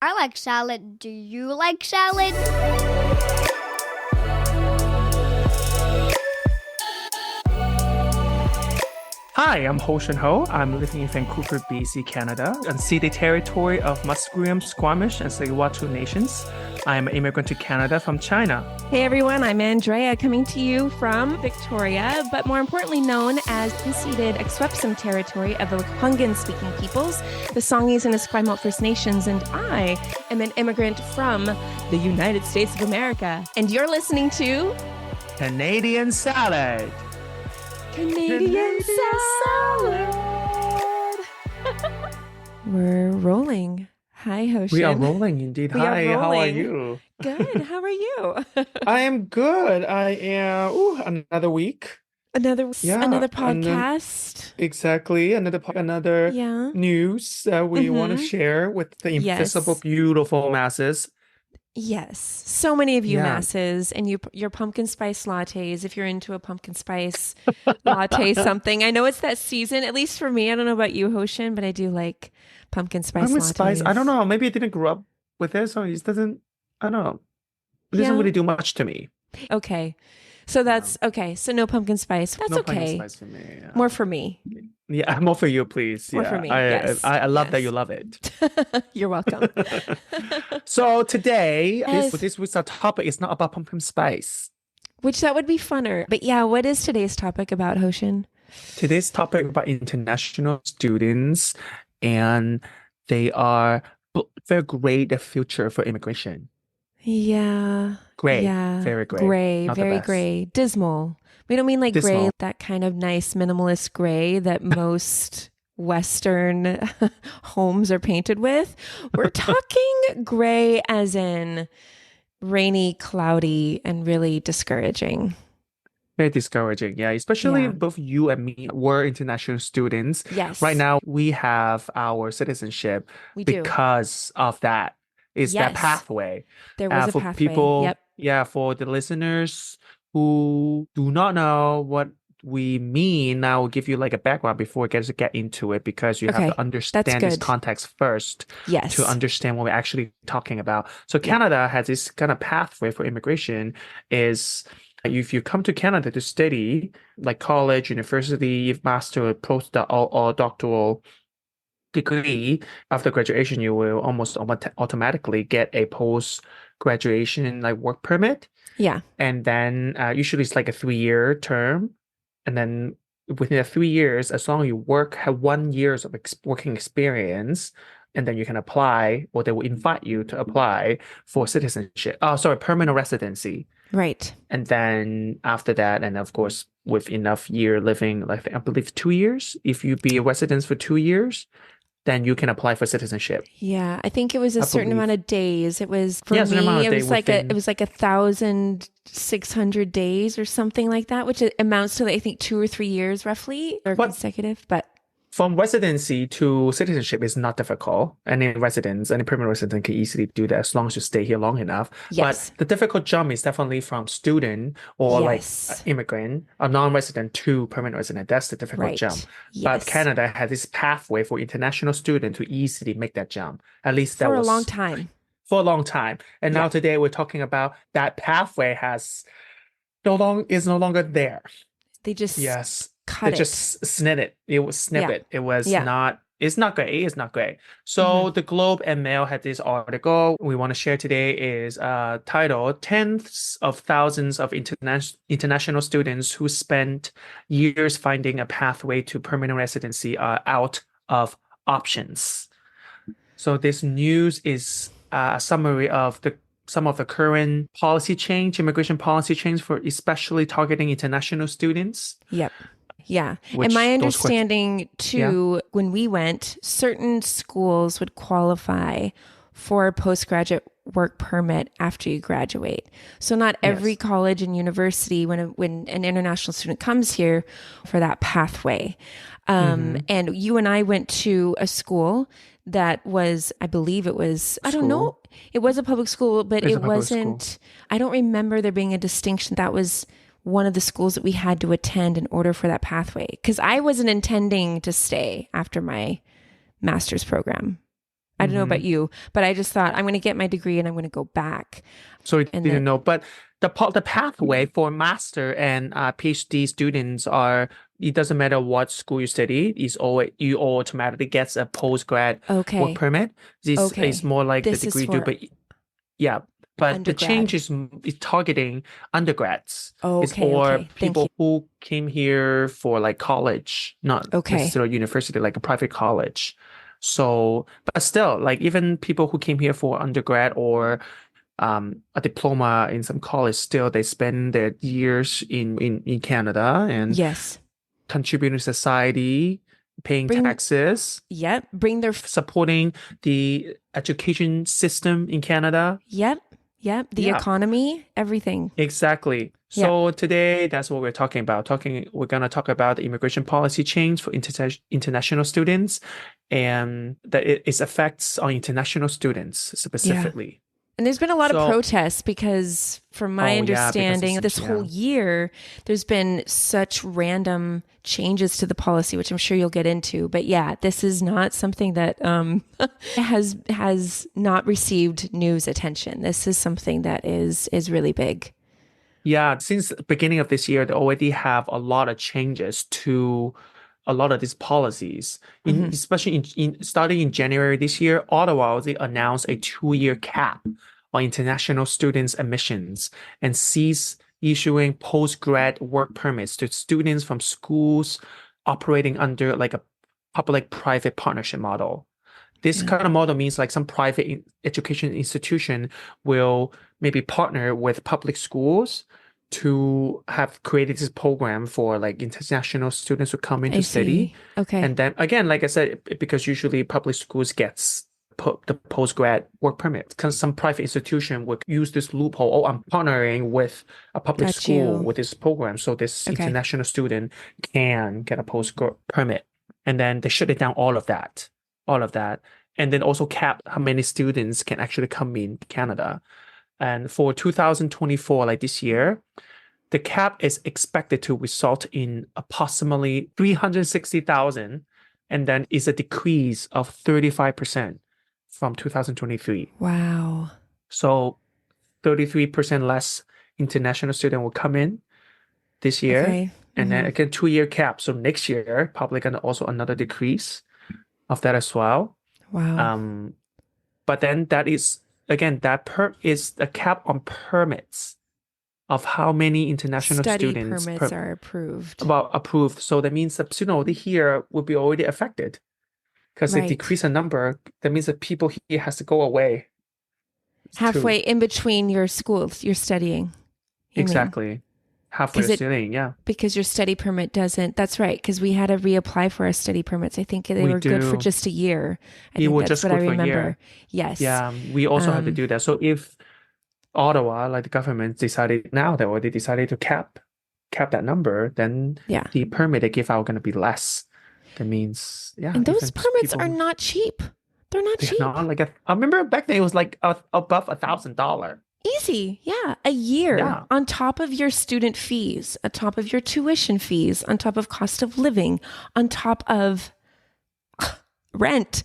I like salad. Do you like salad? Hi, I'm Hostion Ho. I'm living in Vancouver, BC, Canada, unceded territory of Musqueam, Squamish, and Tsleil-Waututh nations. I'm an immigrant to Canada from China. Hey everyone, I'm Andrea, coming to you from Victoria, but more importantly known as unceded Akwesasne territory of the Lekwungen-speaking peoples, the Songhees and Esquimalt First Nations, and I am an immigrant from the United States of America. And you're listening to Canadian Salad. Canadian Salad. We're rolling. Hi, Hostion. We are rolling indeed. Hi, how are you? Good. How are you? I am good. I am another week. Another podcast. Exactly. Another news that we want to share with the invisible, beautiful masses. Yes, so many of you masses and your pumpkin spice lattes, if you're into a pumpkin spice latte something. I know it's that season, at least for me. I don't know about you, Hoshin, but I do like pumpkin spice lattes. Spice, I don't know. Maybe I didn't grow up with it, so it doesn't, I don't know. It doesn't really do much to me. Okay. So that's okay. So no pumpkin spice. That's okay. Pumpkin spice for me. Yeah. More for me. Yeah, more for you, please. More for me. I love that you love it. You're welcome. So today, this week's topic is not about pumpkin spice. Which that would be funner. But yeah, what is today's topic about, Hoshin? Today's topic about international students, and they're great future for immigration. Yeah. Gray. Yeah. Very gray. Gray. Not very gray. Dismal. We don't mean like gray, that kind of nice minimalist gray that most Western homes are painted with. We're talking gray as in rainy, cloudy, and really discouraging. Very discouraging. Yeah. Especially both you and me were international students. Yes. Right now, we have our citizenship because of that. It's that pathway. There was a for pathway. People, for the listeners who do not know what we mean, I will give you like a background before we get into it, because you have to understand this context first to understand what we're actually talking about. So Canada has this kind of pathway for immigration is if you come to Canada to study, like college, university, master, or postdoc or doctoral degree, after graduation, you will almost automatically get a post-graduation like work permit. Yeah. And then usually it's like a 3-year term. And then within the 3 years, as long as you have 1 year of working experience, and then you can apply, or they will invite you to apply for citizenship. Permanent residency. Right. And then after that, and of course, with enough year living, like I believe 2 years, if you be a resident for 2 years, then you can apply for citizenship. Yeah, I think it was a certain amount of days. It was for me. It was like 1,600 days or something like that, which amounts to I think 2 or 3 years roughly, or consecutive. But from residency to citazenship is not difficult. Any permanent resident can easily do that as long as you stay here long enough. Yes. But the difficult jump is definitely from student or like immigrant, a non-resident to permanent resident. That's the difficult jump. Yes. But Canada has this pathway for international student to easily make that jump. At least that was for a long time. And now today we're talking about that pathway is no longer there. They just just snip it. It was snip it. It was not. It's not great. It's not great. So the Globe and Mail had this article we want to share today is titled "Tens of Thousands of International Students Who Spent Years Finding a Pathway to Permanent Residency Are Out of Options." So this news is a summary of some of the current immigration policy change for especially targeting international students. Yep. Yeah. And my understanding too, when we went, certain schools would qualify for a postgraduate work permit after you graduate. So not every college and university, when an international student comes here for that pathway. And you and I went to a school that was, I believe it was, I don't know. It was a public school, but it wasn't, I don't remember there being a distinction. That was one of the schools that we had to attend in order for that pathway. Because I wasn't intending to stay after my master's program. I don't know about you, but I just thought I'm going to get my degree and I'm going to go back. So you didn't know, but the pathway for master and PhD students are, it doesn't matter what school you study, you automatically gets a postgrad work permit. This is more like the degree do, but yeah. But the change is targeting undergrads. Or people who came here for like college, not necessarily university, like a private college. So, but still, like even people who came here for undergrad or a diploma in some college, still they spend their years in Canada and contributing to society, paying taxes. Supporting the education system in Canada. The economy, everything. Exactly. So today, that's what we're talking about. We're going to talk about the immigration policy change for international students and its effects on international students specifically. And there's been a lot of protests because from my understanding, this whole year, there's been such random changes to the policy, which I'm sure you'll get into. But this is not something that has not received news attention. This is something that is really big. Yeah, since the beginning of this year, they already have a lot of changes to a lot of these policies. Especially starting in January this year, Ottawa, they announced a 2-year cap on international students' admissions and cease issuing postgrad work permits to students from schools operating under like a public-private partnership model. This kind of model means like some private education institution will maybe partner with public schools to have created this program for like international students who come in to study. And then again, like I said, because usually public schools gets the postgrad work permit, because some private institution would use this loophole. Oh, I'm partnering with a public school with this program, so this international student can get a postgrad permit. And then they shut it down, all of that. And then also cap how many students can actually come in Canada. And for 2024, like this year, the cap is expected to result in approximately 360,000, and then is a decrease of 35% from 2023. Wow. So 33% less international student will come in this year. And then again, 2-year cap. So next year, probably going to also another decrease of that as well. Wow. But then that is, again, is a cap on permits of how many international students permits are approved. Approved. So that means the student already here will be already affected because they decrease a number. That means that people here has to go away. Halfway in between your schools, you're studying. Exactly. Halfway studying, Because your study permit doesn't, that's right, because we had to reapply for our study permits. I think they were good for just a year. I think that's what I remember. Yes. Yeah, we also had to do that. So if Ottawa, like the government decided now, they already decided to cap that number, then the permit they give out going to be less. That means, and those permits are not cheap. They're not cheap. Not like I remember back then it was like above $1,000. Easy. Yeah. A year on top of your student fees, on top of your tuition fees, on top of cost of living, on top of rent.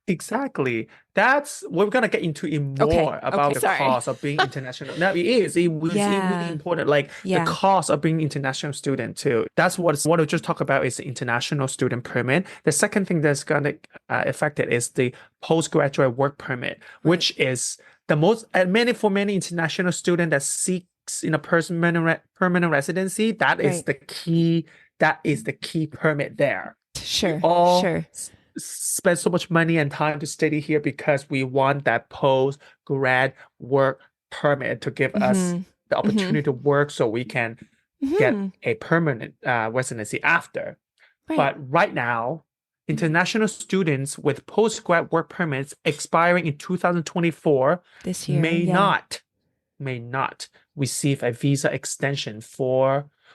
Exactly. That's we're gonna get into more about the cost of being international. Now it's really important. Like the cost of being international student too. That's what I just talk about is the international student permit. The second thing that's gonna affect it is the postgraduate work permit, which is the most for many international student that seeks in a permanent residency. That is the key. That is the key permit there. Sure. Spend so much money and time to study here because we want that post-grad work permit to give us the opportunity to work so we can get a permanent residency after. But right now, international students with post-grad work permits expiring in 2024 this year may not receive a visa extension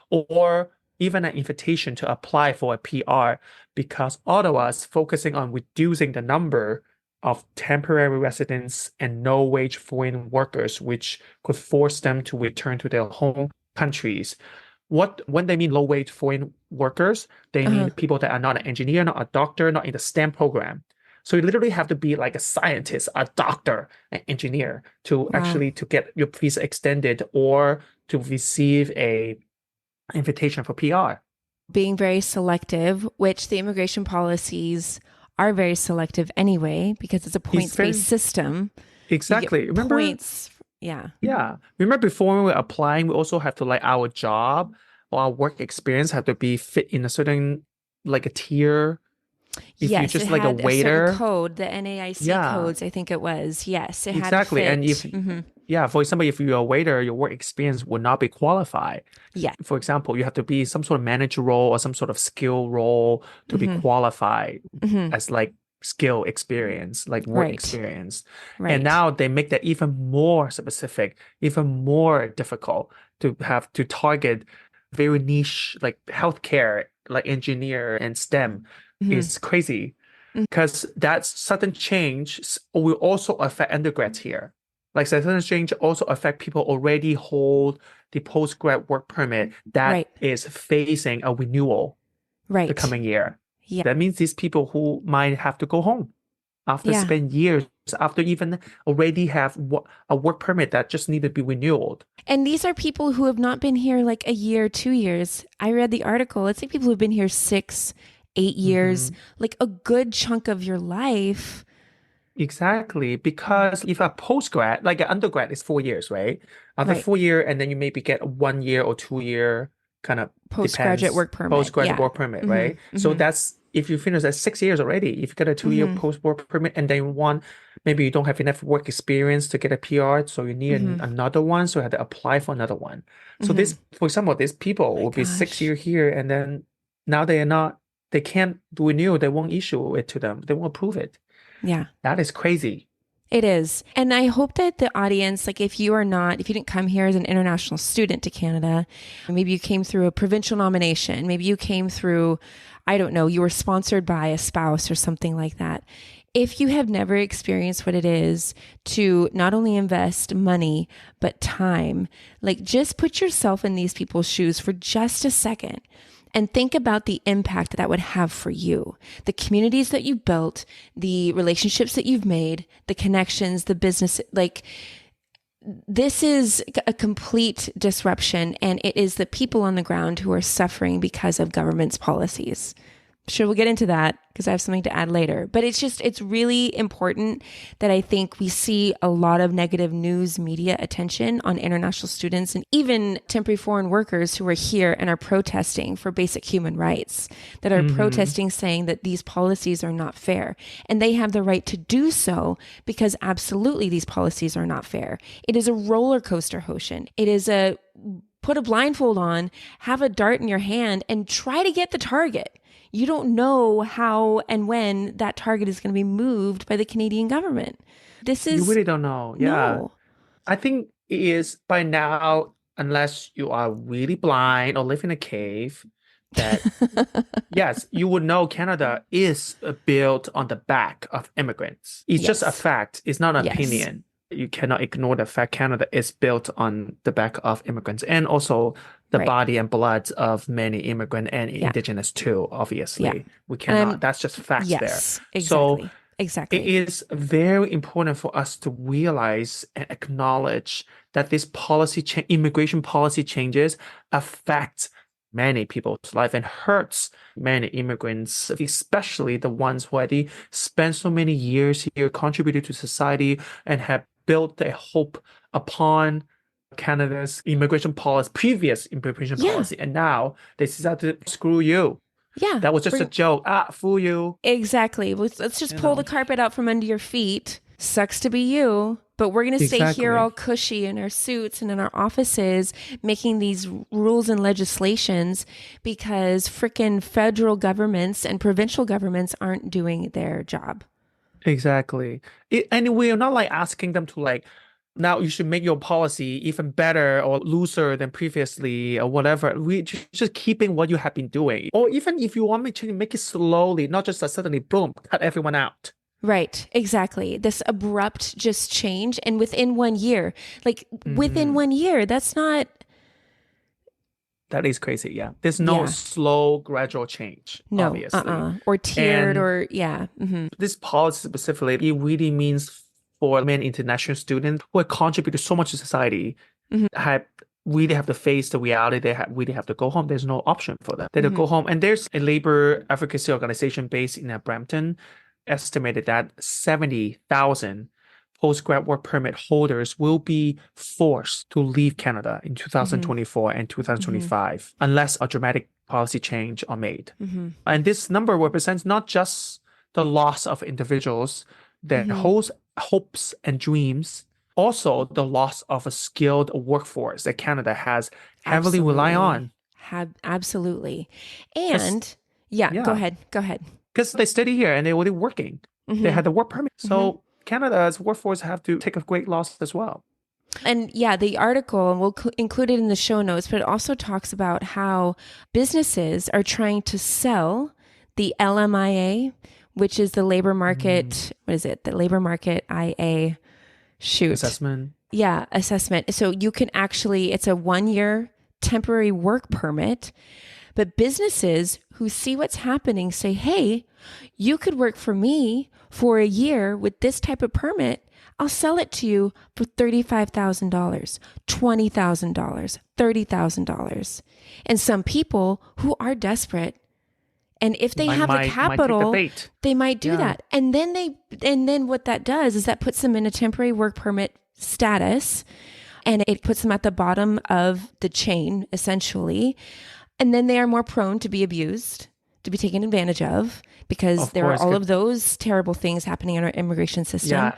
or even an invitation to apply for a PR because Ottawa is focusing on reducing the number of temporary residents and no-wage foreign workers, which could force them to return to their home countries. When they mean low-wage foreign workers, they mean people that are not an engineer, not a doctor, not in the STEM program. So you literally have to be like a scientist, a doctor, an engineer to actually to get your visa extended or to receive a invitation for PR. Being very selective, which the immigration policies are very selective anyway, because it's a points-based system. Exactly. Remember points. Yeah. Remember before we were applying, we also have to like our job or our work experience have to be fit in a certain like a tier. If you're just like a waiter, a certain code, the NAIC codes, I think it was. Yes, it had to fit. And if for example, if you're a waiter, your work experience would not be qualified. Yeah. For example, you have to be some sort of manager role or some sort of skill role to be qualified as like skill experience, like work experience. And now they make that even more specific, even more difficult to have to target very niche, like healthcare, like engineer and STEM. Is crazy because that sudden change will also affect undergrads here. Like sudden change also affect people already hold the postgrad work permit that is facing a renewal the coming year. Yeah. That means these people who might have to go home after spend years, after even already have a work permit that just need to be renewed. And these are people who have not been here like a year, 2 years. I read the article. It's like people who've been here 6, 8 years, like a good chunk of your life. Exactly. Because if a postgrad, like an undergrad is 4 years, right? After 4 years, and then you maybe get a 1 year or 2 year kind of postgraduate work permit. Postgraduate work permit, right? So that's if you finish at 6 years already, if you get a 2 year post work permit and then maybe you don't have enough work experience to get a PR, so you need another one, so you have to apply for another one. So this, for example, these people will be 6 years here and then now they can't renew, they won't issue it to them, they won't approve it. Yeah. That is crazy. It is. And I hope that the audience, like if you didn't come here as an international student to Canada, maybe you came through a provincial nomination, maybe you came through, I don't know, you were sponsored by a spouse or something like that. If you have never experienced what it is to not only invest money, but time, like just put yourself in these people's shoes for just a second. And think about the impact that would have for you, the communities that you built, the relationships that you've made, the connections, the business, like this is a complete disruption, and it is the people on the ground who are suffering because of government's policies. Sure, we'll get into that because I have something to add later. But it's really important that I think we see a lot of negative news media attention on international students and even temporary foreign workers who are here and are protesting for basic human rights, that are protesting saying that these policies are not fair. And they have the right to do so because absolutely these policies are not fair. It is a roller coaster, Hostion. It is put a blindfold on, have a dart in your hand, and try to get the target. You don't know how and when that target is going to be moved by the Canadian government. You really don't know. Yeah. No. I think it is by now, unless you are really blind or live in a cave, that yes, you would know Canada is built on the back of immigrants. It's just a fact. It's not an opinion. You cannot ignore the fact Canada is built on the back of immigrants and also the body and blood of many immigrant and indigenous too, obviously. Yeah. We cannot, that's just facts there. Exactly. So exactly. It is very important for us to realize and acknowledge that this immigration policy changes affect many people's life and hurts many immigrants, especially the ones who already spent so many years here, contributed to society, and have built their hope upon Canada's immigration policy, previous immigration policy, and now they decided to screw you. Yeah. That was just a joke. Fool you. Exactly. Let's just pull the carpet out from under your feet. Sucks to be you. But we're going to stay here all cushy in our suits and in our offices making these rules and legislations because frickin' federal governments and provincial governments aren't doing their job. Exactly. And we are not like asking them to now you should make your policy even better or looser than previously or whatever. We just keeping what you have been doing. Or even if you want me to make it slowly, not just suddenly, boom, cut everyone out. Right, exactly. This abrupt just change. And within 1 year, within 1 year, that's not, That is crazy. Yeah. There's no slow, gradual change, no, obviously. Or tiered This policy specifically, it really means for many international students who have contributed so much to society, have really have to face the reality. They really have to go home. There's no option for them. They have to go home. And there's a labor advocacy organization based in Brampton, estimated that 70,000 postgrad work permit holders will be forced to leave Canada in 2024 and 2025 unless a dramatic policy change are made. And this number represents not just the loss of individuals, their hopes and dreams, also the loss of a skilled workforce that Canada has heavily rely on. Absolutely. And go ahead. Because they study here and they're already working. They had the work permit. So Canada's workforce have to take a great loss as well. And the article, and we'll include it in the show notes, but it also talks about how businesses are trying to sell the LMIA, which is the labor market, what is it? The labor market IA assessment. Yeah, assessment. So you can actually, it's a 1-year temporary work permit, but businesses who see what's happening say, hey, you could work for me for a year with this type of permit. I'll sell it to you for $35,000, $20,000, $30,000. And some people who are desperate, and if they have the capital, they might do that. And then what that does is that puts them in a temporary work permit status, and it puts them at the bottom of the chain, essentially. And then they are more prone to be abused, to be taken advantage of, because there are all of those terrible things happening in our immigration system. Yeah,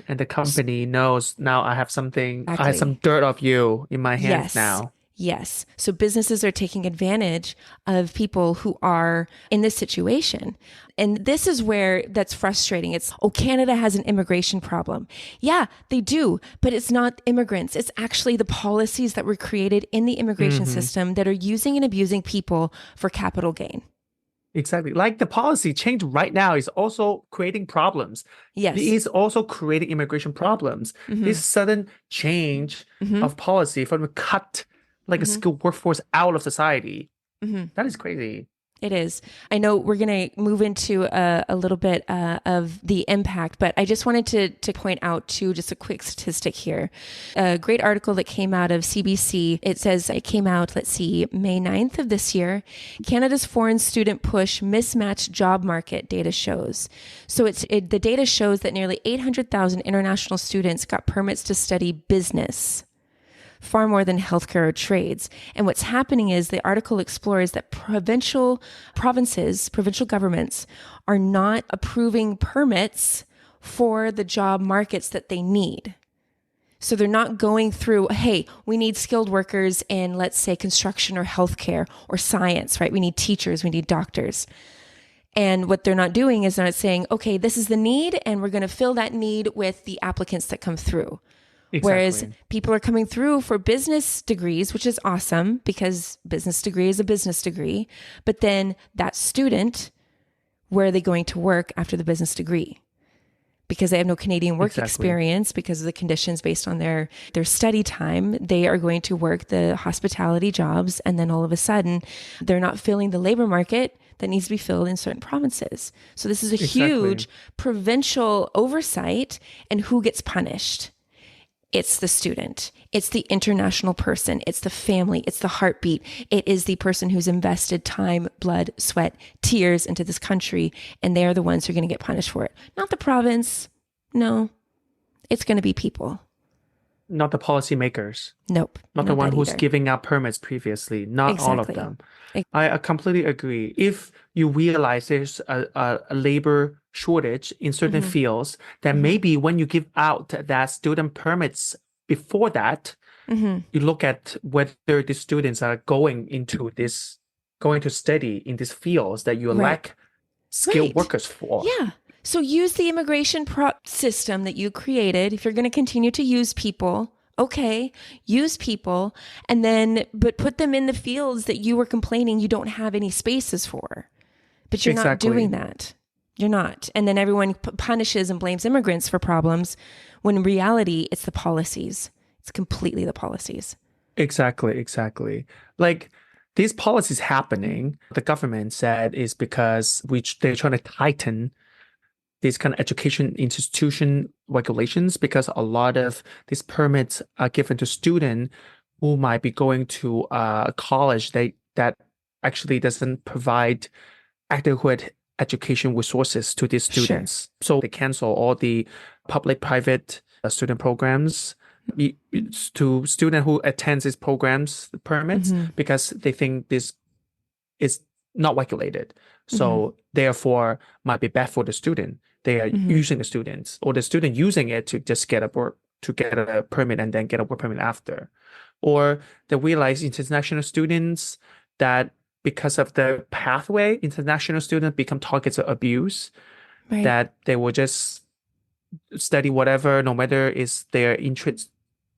and the company knows now I have something, I have some dirt of you in my hands now. Yes. So businesses are taking advantage of people who are in this situation. And this is where that's frustrating. It's, Canada has an immigration problem. Yeah, they do, but it's not immigrants. It's actually the policies that were created in the immigration system that are using and abusing people for capital gain. Exactly. Like the policy change right now is also creating problems. Yes. It is also creating immigration problems. This sudden change of policy from a cut like a skilled workforce out of society. That is crazy. It is. I know we're going to move into a little bit of the impact, but I just wanted to point out just a quick statistic here. A great article that came out of CBC. It says it came out, May 9th of this year. Canada's foreign student push mismatched job market data shows. So the data shows that nearly 800,000 international students got permits to study business, far more than healthcare or trades. And what's happening is the article explores that provincial governments are not approving permits for the job markets that they need. So they're not going through, hey, we need skilled workers in, let's say, construction or healthcare or science, right? We need teachers, we need doctors. And what they're not doing is they're not saying, okay, this is the need, and we're going to fill that need with the applicants that come through. Exactly. Whereas people are coming through for business degrees, which is awesome because business degree is a business degree. But then that student, where are they going to work after the business degree? Because they have no Canadian work experience because of the conditions based on their study time, they are going to work the hospitality jobs. And then all of a sudden, they're not filling the labor market that needs to be filled in certain provinces. So this is a huge provincial oversight. And who gets punished? It's the student. It's the international person. It's the family. It's the heartbeat. It is the person who's invested time, blood, sweat, tears into this country. And they're the ones who are going to get punished for it. Not the province. No, it's going to be people. Not the policymakers. Nope. Not the one who's giving out permits previously. Not all of them. I completely agree. If you realize there's a labor shortage in certain fields, then maybe when you give out that student permits before that, you look at whether the students are going to study in these fields that you lack skilled workers for. Yeah. So use the immigration system that you created. If you're going to continue to use people, okay, use people, and then, but put them in the fields that you were complaining you don't have any spaces for. But you're not doing that. You're not. And then everyone punishes and blames immigrants for problems, when in reality, it's the policies. It's completely the policies. Exactly. Like, these policies happening, the government said is because they're trying to tighten these kind of education institution regulations because a lot of these permits are given to students who might be going to a college that actually doesn't provide adequate education resources to these students. Sure. So they cancel all the public-private student programs to student who attends these programs permits because they think this is not regulated. So therefore might be bad for the student. They are using the students or the student using it to just get a permit and then get a work permit after. Or they realize international students that because of the pathway, international students become targets of abuse, that they will just study whatever, no matter is their interest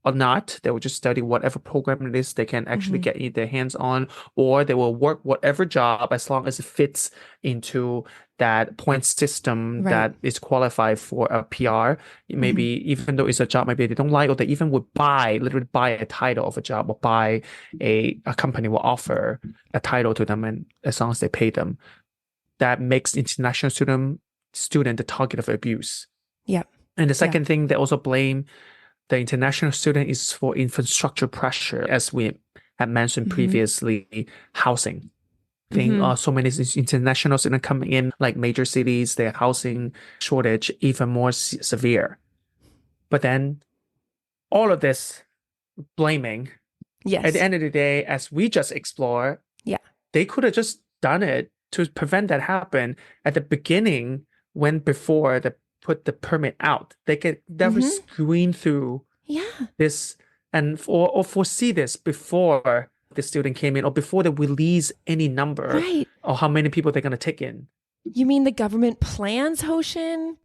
or not. They will just study whatever program it is they can actually get their hands on, or they will work whatever job as long as it fits into that point system that is qualified for a PR. Maybe even though it's a job maybe they don't like, or they even would literally buy a title of a job, or buy a company will offer a title to them, and as long as they pay them, that makes international student the target of abuse. Yeah. And the second thing, they also blame the international student is for infrastructure pressure, as we had mentioned previously, housing. So many international students coming in, like major cities, their housing shortage even more severe. But then all of this blaming, at the end of the day, as we just explore, they could have just done it to prevent that happen at the beginning before they put the permit out. They could never screen through this or foresee this before the student came in, or before they release any number or how many people they're going to take in. You mean the government plans, Hoshin?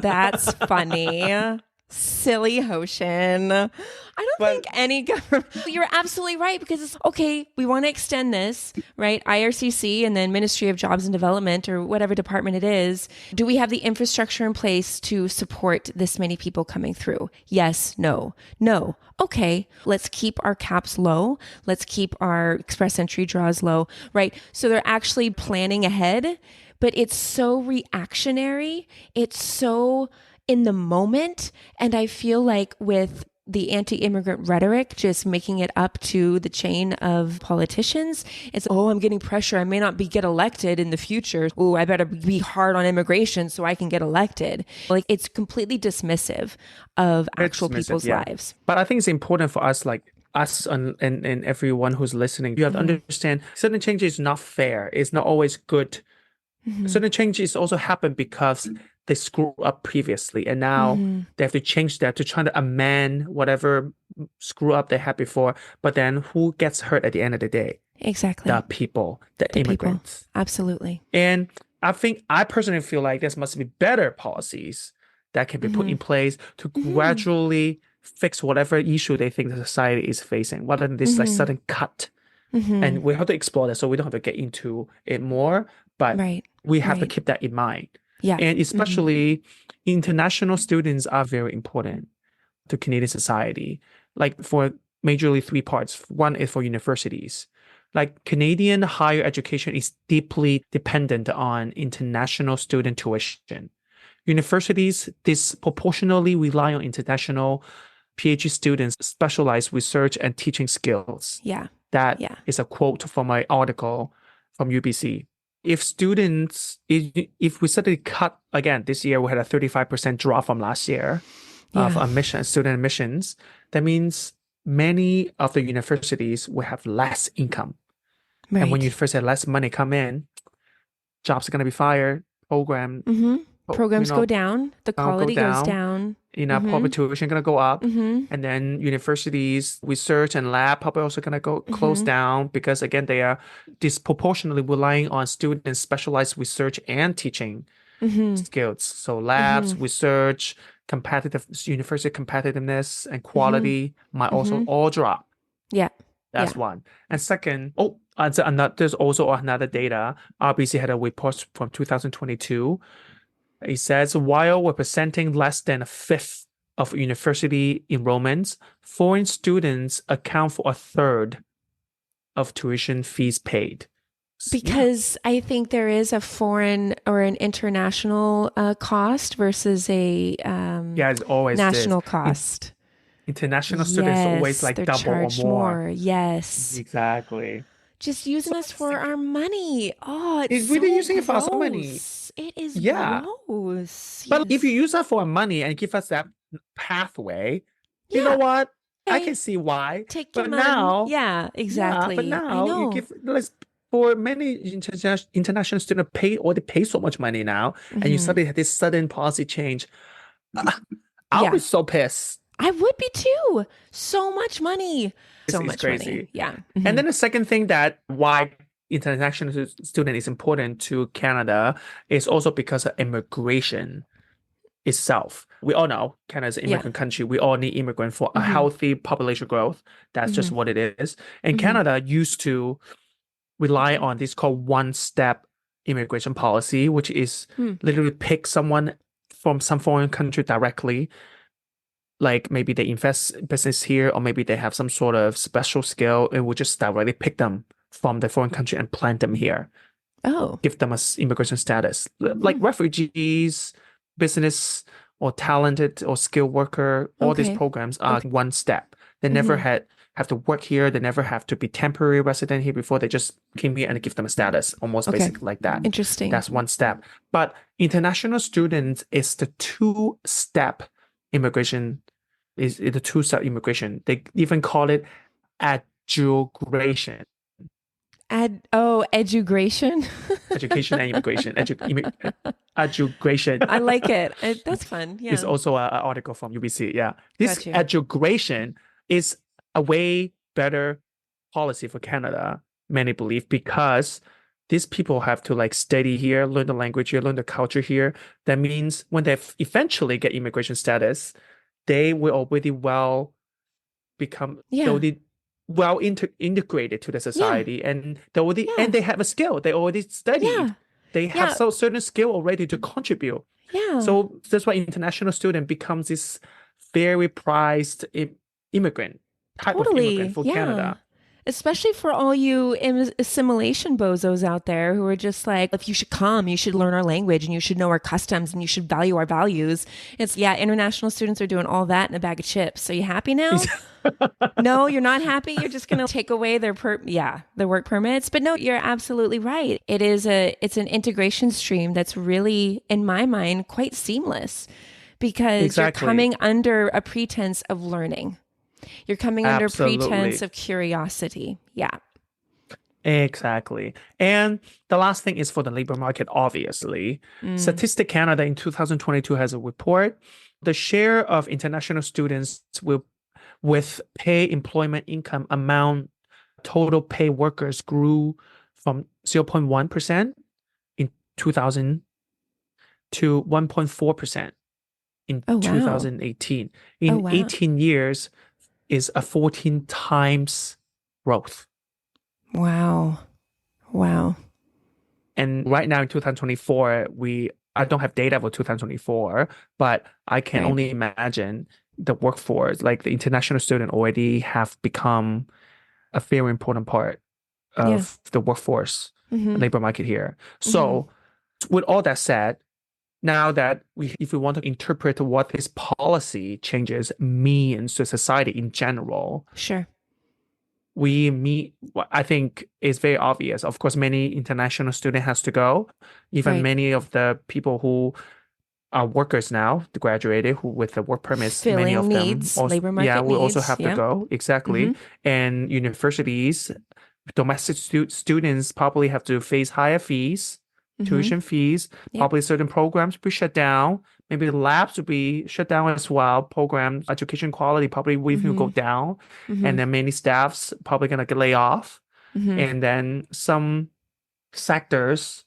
That's funny. Silly Hoshin. I don't think any government... You're absolutely right, because it's, okay, we want to extend this, right? IRCC and then Ministry of Jobs and Development, or whatever department it is. Do we have the infrastructure in place to support this many people coming through? Yes, no. No. Okay, let's keep our caps low. Let's keep our express entry draws low, right? So they're actually planning ahead, but it's so reactionary. It's so in the moment. And I feel like with the anti-immigrant rhetoric, just making it up to the chain of politicians, it's, I'm getting pressure. I may not get elected in the future. Oh, I better be hard on immigration so I can get elected. Like, it's completely dismissive of actual people's lives. But I think it's important for us, like us and everyone who's listening, you have to understand certain changes is not fair. It's not always good. Certain changes also happen because they screw up previously, and now they have to change that to try to amend whatever screw up they had before. But then who gets hurt at the end of the day? Exactly. The people, the immigrants. People. Absolutely. And I personally feel like there must be better policies that can be put in place to gradually fix whatever issue they think the society is facing, rather than this like sudden cut. And we have to explore that, so we don't have to get into it more, but we have to keep that in mind. Yeah. And especially international students are very important to Canadian society. Like, for majorly 3 parts. One is for universities. Like, Canadian higher education is deeply dependent on international student tuition. Universities disproportionately rely on international PhD students' specialized research and teaching skills. Yeah. That is a quote from my article from UBC. If we suddenly cut, again, this year we had a 35% drop from last year of student admissions, that means many of the universities will have less income. Right. And when you first have less money come in, jobs are going to be fired, programs go down, the quality goes down. Public tuition going to go up, and then universities, research and lab probably also going to go close down, because again, they are disproportionately relying on students' specialized research and teaching skills. So labs, research, university competitiveness and quality might also all drop. Yeah. That's one. And second, there's also another data. RBC had a report from 2022. It says, while representing less than a fifth of university enrollments, foreign students account for a third of tuition fees paid. Because I think there is a foreign or an international cost versus a it's always national cost. International students always like they're double or charged more. Yes. Exactly. Just using us for our money. Oh, it's really so using it for our money. gross. It is Yeah. gross. But if you use that for our money and give us that pathway, you know what? I can see why. Take but your now, money. Yeah, exactly. but now you give for many international students already pay so much money now, and you suddenly have this sudden policy change. I'll be so pissed. I would be too. So much money. So much crazy. Money. Yeah. And then the second thing that why international student is important to Canada is also because of immigration itself. We all know Canada is an immigrant country. We all need immigrants for a healthy population growth. That's just what it is. And Canada used to rely on this called one-step immigration policy, which is literally pick someone from some foreign country directly. Like maybe they invest business here, or maybe they have some sort of special skill, and we'll just directly pick them from the foreign country and plant them here. Oh. Give them an immigration status. Like refugees, business, or talented or skilled worker, all these programs are one step. They never have to work here. They never have to be temporary resident here before. They just came here and give them a status, almost basically like that. Interesting. That's one step. But international students is the two-step immigration. Is the two-step immigration. They even call it adjugration. Edugration? Education and immigration. Adjugration. I like it. That's fun. Yeah. It's also an article from UBC. Yeah. This adjugration is a way better policy for Canada, many believe, because these people have to like study here, learn the language here, learn the culture here. That means when they eventually get immigration status, they will already integrated to the society, and they already and they have a skill. They already studied. They have certain skill already to contribute. So that's why international student becomes this very prized immigrant type of immigrant for Canada. Especially for all you assimilation bozos out there who are just like, if you should come, you should learn our language and you should know our customs and you should value our values. It's, international students are doing all that in a bag of chips. Are you happy now? No, you're not happy. You're just going to take away their work permits. But no, you're absolutely right. It's an integration stream that's really, in my mind, quite seamless because you're coming under a pretense of learning. You're coming under pretense of curiosity. Yeah. Exactly. And the last thing is for the labor market, obviously. Statistics Canada in 2022 has a report. The share of international students with pay employment income amount total pay workers grew from 0.1% in 2000 to 1.4% in 2018. In 18 years, is a 14 times growth. Wow. And right now in 2024, I don't have data for 2024, but I can only imagine the workforce, like the international student already have become a very important part of the workforce, labor market here. So with all that said, now that if we want to interpret what this policy changes means to society in general, I think it's very obvious. Of course, many international students has to go. Even many of the people who are workers now, graduated, who with the work permits, many of them labor market will also have to go. Exactly. And universities, domestic students probably have to face higher fees. Tuition fees, probably certain programs will be shut down. Maybe the labs will be shut down as well. Programs, education quality probably will even go down. And then many staffs probably going to get laid off. And then some sectors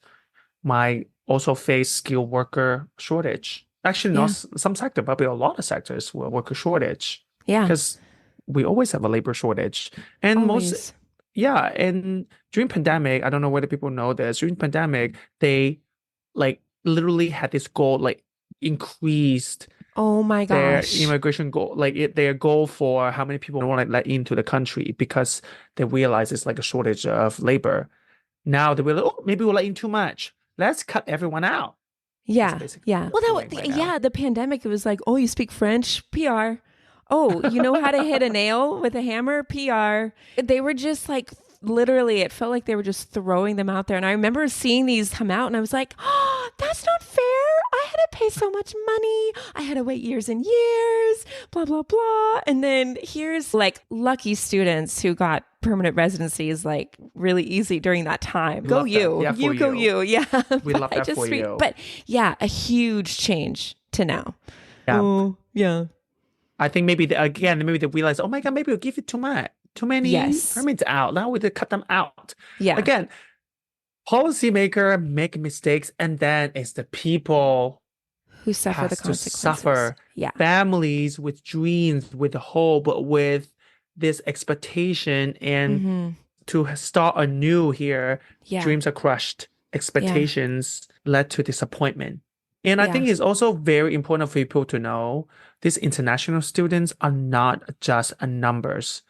might also face skilled worker shortage. Actually, not some sector, probably a lot of sectors will worker shortage. Because we always have a labor shortage. And and during pandemic, I don't know whether people know this, during pandemic, they like literally had this goal, like increased Oh my Their gosh. immigration goal, their goal for how many people they want to let into the country because they realize it's like a shortage of labor. Now they will, oh, maybe we'll let in too much. Let's cut everyone out. That's Yeah. basically Yeah. what Well, they're doing right now. yeah, the pandemic, it was like, oh, you speak French? PR. Oh, you know how to hit a nail with a hammer? PR. They were just like, literally, it felt like they were just throwing them out there. And I remember seeing these come out and I was like, oh, that's not fair. I had to pay so much money. I had to wait years and years, blah, blah, blah. And then here's like lucky students who got permanent residencies like really easy during that time. Go you. Yeah, You go you. Yeah. We love that for you. But yeah, a huge change to now. Yeah. Oh, yeah. I think maybe maybe they realize, oh my God, maybe we'll give it too many permits out. Now we cut them out. Yeah. Again, policymaker make mistakes, and then it's the people who suffer the consequences. Suffer. Yeah. Families with dreams, with hope, with this expectation, and to start anew here, dreams are crushed. Expectations led to disappointment. And I think it's also very important for people to know these international students are not just numbers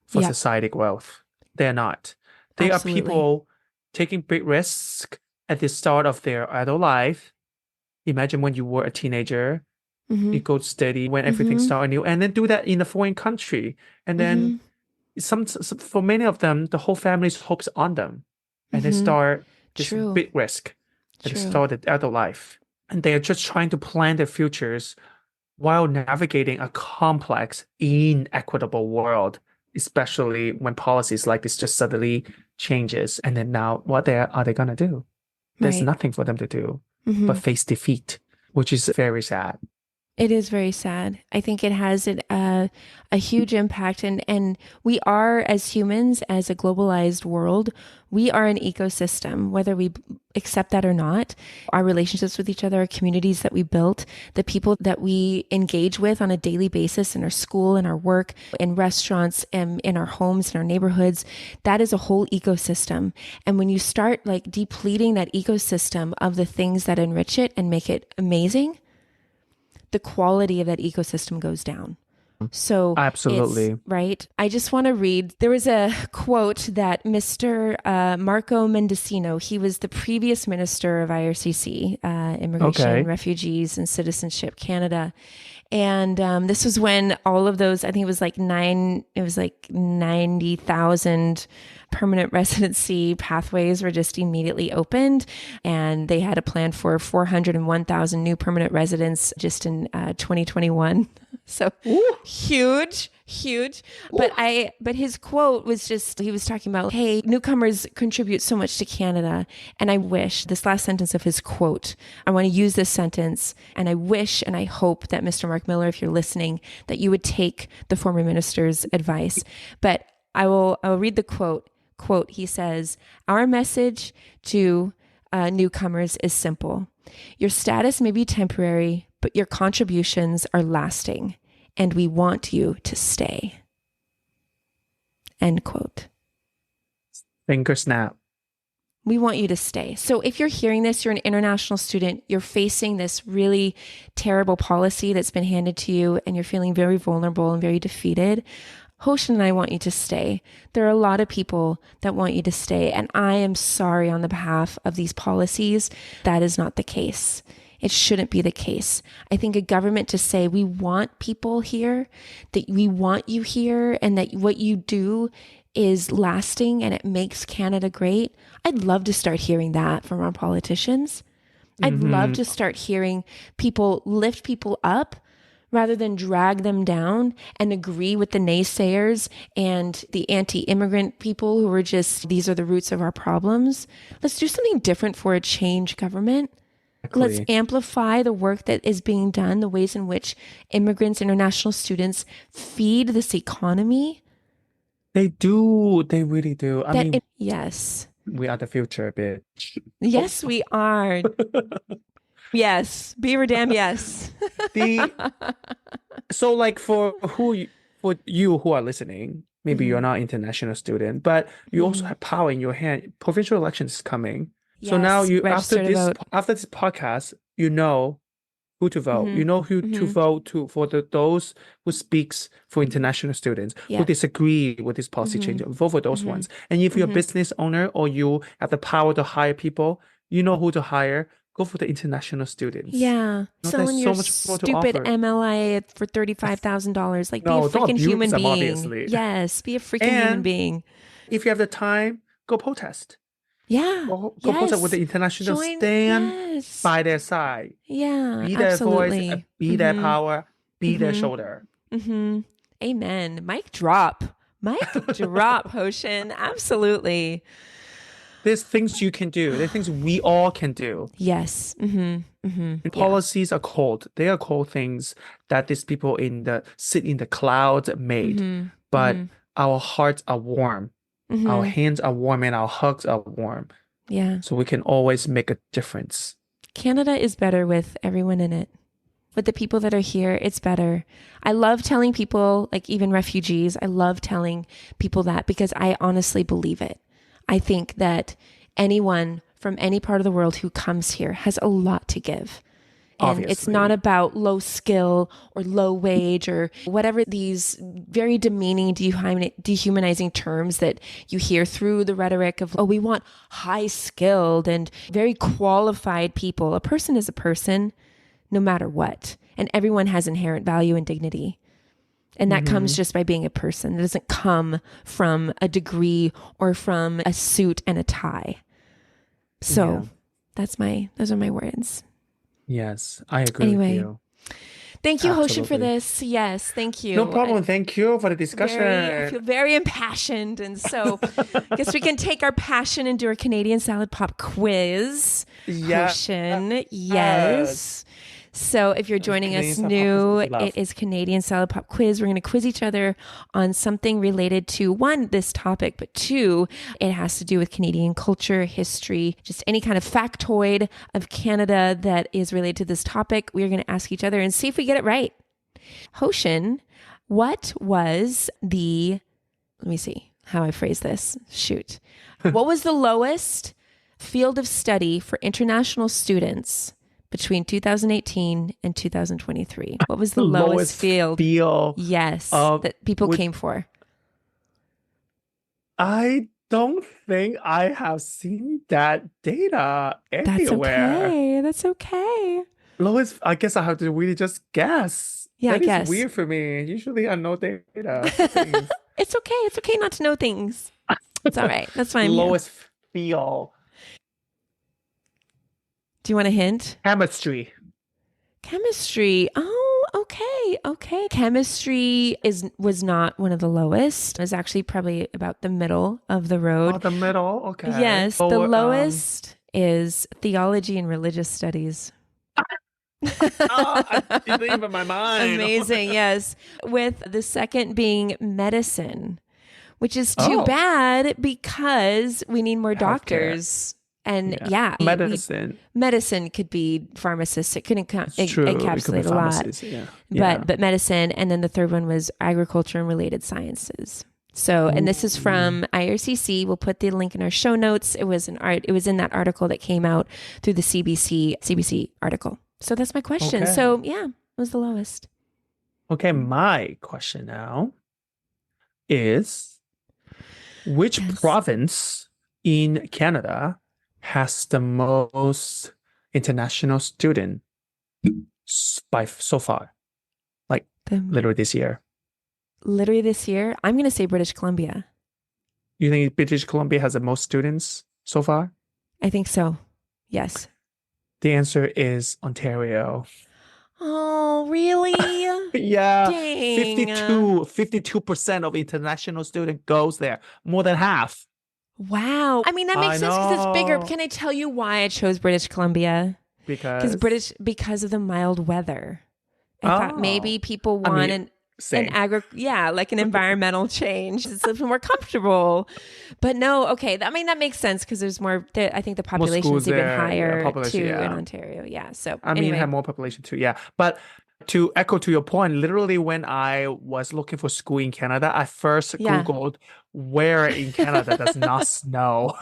for society growth. They're not. They are people taking big risks at the start of their adult life. Imagine when you were a teenager, you go steady when everything started new, and then do that in a foreign country. And then some for many of them, the whole family's hopes on them. And they start this big risk at the start of adult life. And they are just trying to plan their futures while navigating a complex, inequitable world, especially when policies like this just suddenly changes. And then now, what are they going to do? There's nothing for them to do but face defeat, which is very sad. It is very sad. I think it has a huge impact. And we are, as humans, as a globalized world, we are an ecosystem, whether we accept that or not. Our relationships with each other, our communities that we built, the people that we engage with on a daily basis in our school, in our work, in restaurants, and in our homes, in our neighborhoods, that is a whole ecosystem. And when you start like depleting that ecosystem of the things that enrich it and make it amazing, the quality of that ecosystem goes down. So absolutely right. I just want to read. There was a quote that Mr. Marco Mendicino, he was the previous minister of IRCC, Immigration, Refugees, and Citizenship Canada. And this was when all of those, I think it was like 90,000 permanent residency pathways were just immediately opened. And they had a plan for 401,000 new permanent residents just in 2021. So huge. But his quote was just, he was talking about, hey, newcomers contribute so much to Canada. And I wish, this last sentence of his quote, I want to use this sentence, and I wish and I hope that Mr. Mark Miller, if you're listening, that you would take the former minister's advice. But I'll read the quote. Quote, he says, our message to newcomers is simple. Your status may be temporary, but your contributions are lasting, and we want you to stay. End quote. Finger snap. We want you to stay. So if you're hearing this, you're an international student, you're facing this really terrible policy that's been handed to you, and you're feeling very vulnerable and very defeated, Hostion and I want you to stay. There are a lot of people that want you to stay, and I am sorry on the behalf of these policies. That is not the case. It shouldn't be the case. I think a government to say, we want people here, that we want you here, and that what you do is lasting and it makes Canada great. I'd love to start hearing that from our politicians. I'd love to start hearing people lift people up rather than drag them down and agree with the naysayers and the anti-immigrant people who are just, these are the roots of our problems. Let's do something different for a change government. Exactly. Let's amplify the work that is being done, the ways in which immigrants, international students feed this economy. They do. They really do. I mean, yes. We are the future, bitch. Yes, we are. Yes. Beaver Dam, yes. So like for you who are listening, maybe you're not an international student, but you also have power in your hand. Provincial elections is coming. Yes, so now after this podcast, you know who to vote. You know who to vote to for those who speaks for international students, who disagree with this policy change. Vote for those ones. And if you're a business owner or you have the power to hire people, you know who to hire. Go for the international students. Yeah. Selling your stupid MLA for $35,000. Like, be a freaking human being. Obviously. Yes, be a freaking human being. If you have the time, go protest. Yeah. Go protest with the international stand by their side. Yeah. Be their voice, be their power, be their shoulder. Amen. Mic drop. Mic drop, Hostion. Absolutely. There's things you can do. There's things we all can do. Yes. Policies are cold. They are cold things that these people sit in the clouds made. But our hearts are warm. Our hands are warm and our hugs are warm. Yeah. So we can always make a difference. Canada is better with everyone in it. With the people that are here, it's better. I love telling people, like even refugees, I love telling people that because I honestly believe it. I think that anyone from any part of the world who comes here has a lot to give. And Obviously. It's not about low skill or low wage or whatever these very demeaning, dehumanizing terms that you hear through the rhetoric of, oh, we want high skilled and very qualified people. A person is a person no matter what. And everyone has inherent value and dignity. And that comes just by being a person. It doesn't come from a degree or from a suit and a tie. So those are my words. Yes, I agree with you. Thank you, Hostion, for this. Yes, thank you. No problem. Thank you for the discussion. I feel very impassioned. And so I guess we can take our passion and do our Canadian Salad Pop quiz. Hostion, yes. So if you're joining us new, it is Canadian Salad Pop Quiz. We're going to quiz each other on something related to, one, this topic, but two, it has to do with Canadian culture, history, just any kind of factoid of Canada that is related to this topic. We are going to ask each other and see if we get it right. Hostion, what was let me see how I phrase this. Shoot. What was the lowest field of study for international students between 2018 and 2023? What was the lowest field? Yes, that people came for. I don't think I have seen that data anywhere. That's okay. Lowest, I guess I have to really just guess. Yeah, that I guess. Is weird for me. Usually I know data. It's okay. It's okay not to know things. It's all right. That's fine. Lowest field. Do you want a hint? Chemistry. Oh, okay. Chemistry was not one of the lowest. It was actually probably about the middle of the road. Oh, the middle? Okay. Yes. The lowest is theology and religious studies. I didn't even in my mind. Amazing, yes. With the second being medicine, which is too bad because we need more doctors. And medicine could be pharmacists. It could encapsulate a lot. But medicine, and then the third one was agriculture and related sciences. So, and this is from IRCC. We'll put the link in our show notes. It was in that article that came out through the CBC article. So that's my question. Okay. So yeah, it was the lowest. Okay, my question now is, which province in Canada has the most international student by so far? Like literally this year. I'm going to say British Columbia. You think British Columbia has the most students so far? I think so. Yes. The answer is Ontario. Oh, really? Yeah. Dang. 52% of international student goes there. More than half. Wow. I mean, that makes sense because it's bigger. Can I tell you why I chose British Columbia? Because of the mild weather. I thought maybe people want an environmental change. It's a little more comfortable. But no, okay. I mean, that makes sense because there's more. I think the population is even higher in Ontario. Yeah. So anyway. Have more population too. Yeah. But to echo to your point, literally when I was looking for school in Canada, I first Googled where in Canada does not snow.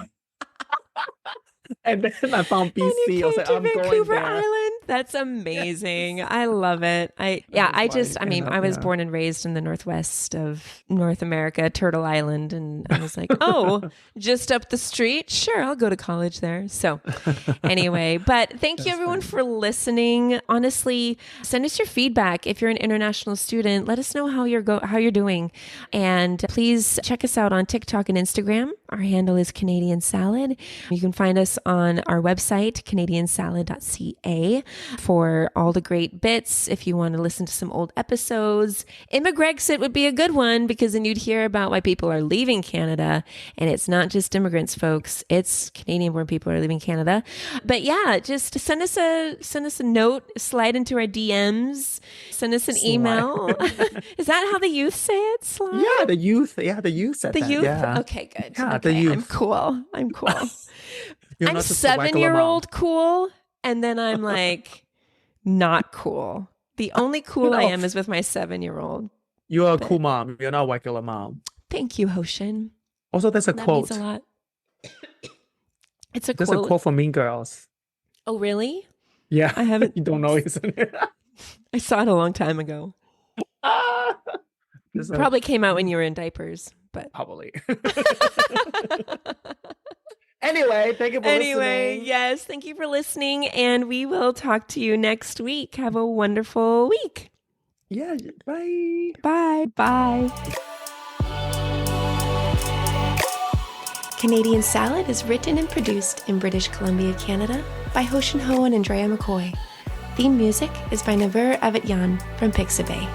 And then I found BC. And you came to Vancouver Island. That's amazing. I love it. I was born and raised in the northwest of North America, Turtle Island. And I was like, oh, just up the street. Sure, I'll go to college there. So anyway, but thank you everyone for listening. Honestly, send us your feedback. If you're an international student, let us know how you're doing. And please check us out on TikTok and Instagram. Our handle is Canadian Salad. You can find us on our website, canadiansalad.ca, for all the great bits. If you want to listen to some old episodes, Immigrexit would be a good one, because then you'd hear about why people are leaving Canada. And it's not just immigrants, folks. It's Canadian-born people are leaving Canada. But yeah, just send us a note, slide into our DMs, send us an email. Is that how the youth say it? Slide? Yeah, the youth. Yeah, the youth said the that. Youth? Yeah. Okay, good. Yeah, okay, the youth. I'm cool. I'm You're not just a regular 7-year-old cool, and then I'm like not cool. The only cool I am is with my 7-year-old. You are a cool mom. You're not a regular mom. Thank you, Hostion. Also, there's a quote. That means a lot. It's a There's quote. a quote from Mean Girls. Oh, really? Yeah. I haven't. You don't know, isn't it? I saw it a long time ago. Probably came out when you were in diapers, but probably. Anyway, thank you for listening. Yes, thank you for listening, and we will talk to you next week. Have a wonderful week. Yeah, bye. Bye. Bye. Canadian Salad is written and produced in British Columbia, Canada by Hostion Ho and Andrea McCoy. Theme music is by Naver Avetyan from Pixabay.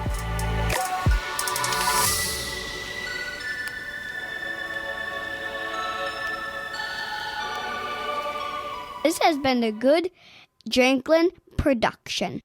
This has been a good Drinklin production.